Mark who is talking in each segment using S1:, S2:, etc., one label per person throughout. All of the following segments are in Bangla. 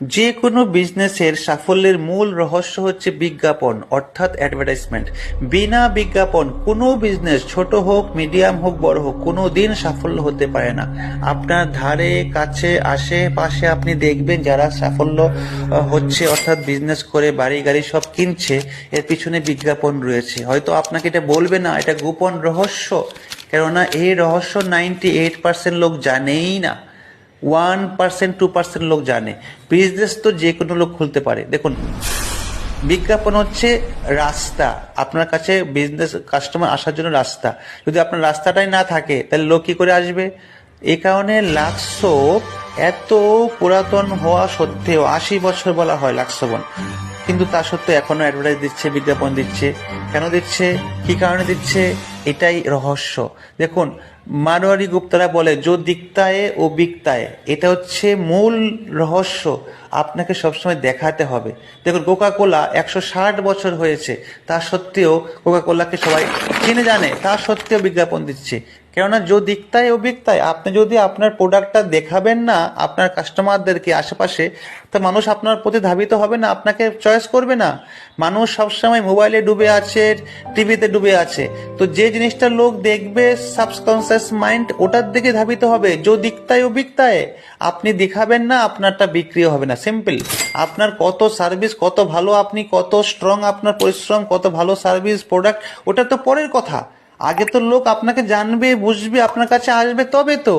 S1: যে কোনো বিজনেসের সাফল্যের মূল রহস্য হচ্ছে বিজ্ঞাপন, অর্থাৎ অ্যাডভার্টাইজমেন্ট। বিনা বিজ্ঞাপন কোনো বিজনেস, ছোট হোক, মিডিয়াম হোক, বড় হোক, কোনো দিন সাফল্য হতে পারে না। আপনার ধারে কাছে আশেপাশে আপনি দেখবেন যারা সাফল্য হচ্ছে, অর্থাৎ বিজনেস করে বাড়ি গাড়ি সব কিনছে, এর পিছনে বিজ্ঞাপন রয়েছে। হয়তো আপনাকে এটা বলবে না, এটা গোপন রহস্য, কেননা এই রহস্য 98% লোক জানেই না। 1% 2% লোক জানে। বিজনেস তো যে কোনো লোক খুলতে পারে। দেখুন, বিজ্ঞাপন হচ্ছে রাস্তা, আপনার কাছে বিজনেস কাস্টমার আসার জন্য রাস্তা। যদি আপনার রাস্তাটাই না থাকে তাহলে লোক কি করে আসবে? এই কারণে লাক্সো এত পুরাতন হওয়া সত্ত্বেও 80 বছর বলা হয় লাক্সোবন, কিন্তু তা সত্ত্বেও এখনো অ্যাডভার্টাইজ দিচ্ছে, বিজ্ঞাপন দিচ্ছে। কেন দিচ্ছে, কি কারণে দিচ্ছে, এটাই রহস্য। দেখুন, মারোয়ারি গুপ্তারা বলে যো দিকতায়ে ও বিকতায়ে, এটা হচ্ছে মূল রহস্য। আপনাকে সবসময় দেখাতে হবে। দেখুন, কোকা কোলা 160 বছর হয়েছে, তা সত্ত্বেও কোকা কোলাকে সবাই চিনে জানে, তা সত্ত্বেও বিজ্ঞাপন দিচ্ছে। কেননা যো দিকতায় ও বিকতায়, আপনি যদি আপনার প্রোডাক্টটা দেখাবেন না আপনার কাস্টমারদেরকে আশেপাশে, তো মানুষ আপনার প্রতি ধাবিত হবে না, আপনাকে চয়েস করবে না। মানুষ সবসময় মোবাইলে ডুবে আছে, টিভিতে ডুবে আছে। তো যে জিনিসটা লোক দেখবে, সাবকনসিয়াস মাইন্ড ওটার দিকে ধাবিত হবে। যো দিকতায় ও বিকতায়, আপনি দেখাবেন না, আপনারটা বিক্রিও হবে না। সিম্পল। আপনার কত সার্ভিস, কত ভালো, আপনি কত স্ট্রং, আপনার পরিশ্রম, কত ভালো সার্ভিস প্রোডাক্ট, ওটা তো পরের কথা। আগে তো লোক আপনাকে জানবে, বুঝবে, আপনার কাছে আসবে, তবে তো।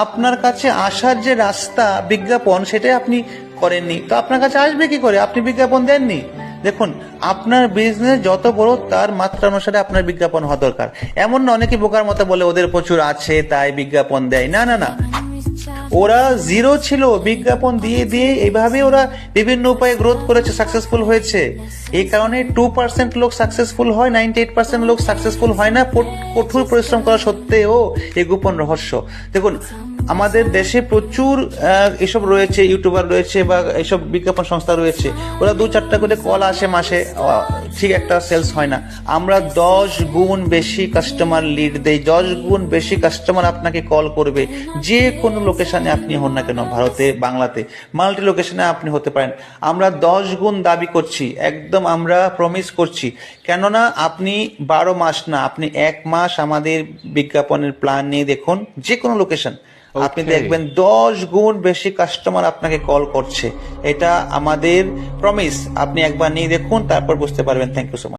S1: আপনার কাছে আসার যে রাস্তা বিজ্ঞাপন, সেটাই আপনি করেননি, তো আপনার কাছে আসবে কি করে? আপনি বিজ্ঞাপন দেননি। দেখুন, আপনার বিজনেস যত বড় তার মাত্রা অনুসারে আপনার বিজ্ঞাপন হওয়া দরকার। এমন না অনেকে বোকার মতো বলে ওদের প্রচুর আছে তাই বিজ্ঞাপন দেয়। না না না, ওরা জিরো ছিল, বিজ্ঞাপন দিয়ে দিয়ে এইভাবে ওরা বিভিন্ন উপায়ে গ্রোথ করেছে, সাকসেসফুল হয়েছে। এই কারণে 2% লোক সাকসেসফুল হয়, 98% লোক সাকসেসফুল হয় না, কঠোর পরিশ্রম করা সত্ত্বেও। এই গোপন রহস্য। দেখুন, আমাদের দেশে প্রচুর এসব রয়েছে, ইউটিউবার রয়েছে বা এইসব বিজ্ঞাপন সংস্থা রয়েছে। ওরা 2-4টা করে কল আসে মাসে, ঠিক একটা সেলস হয় না। আমরা 10 গুণ বেশি কাস্টমার লিড দেই, 10 গুণ বেশি কাস্টমার আপনাকে কল করবে। যে কোনো লোকেশনে আপনি হন না কেন, ভারতে, বাংলাতে, মাল্টি লোকেশনে আপনি হতে পারেন। আমরা 10 গুণ দাবি করছি, একদম আমরা প্রমিস করছি। কেননা আপনি 12 মাস না, আপনি 1 মাস আমাদের বিজ্ঞাপনের প্ল্যান নিয়ে দেখুন, যে কোনো লোকেশন আপনি দেখবেন 10 গুণ বেশি কাস্টমার আপনাকে কল করছে। এটা আমাদের প্রমিস। আপনি একবার নিয়ে দেখুন, তারপর বুঝতে পারবেন। Thank you so much.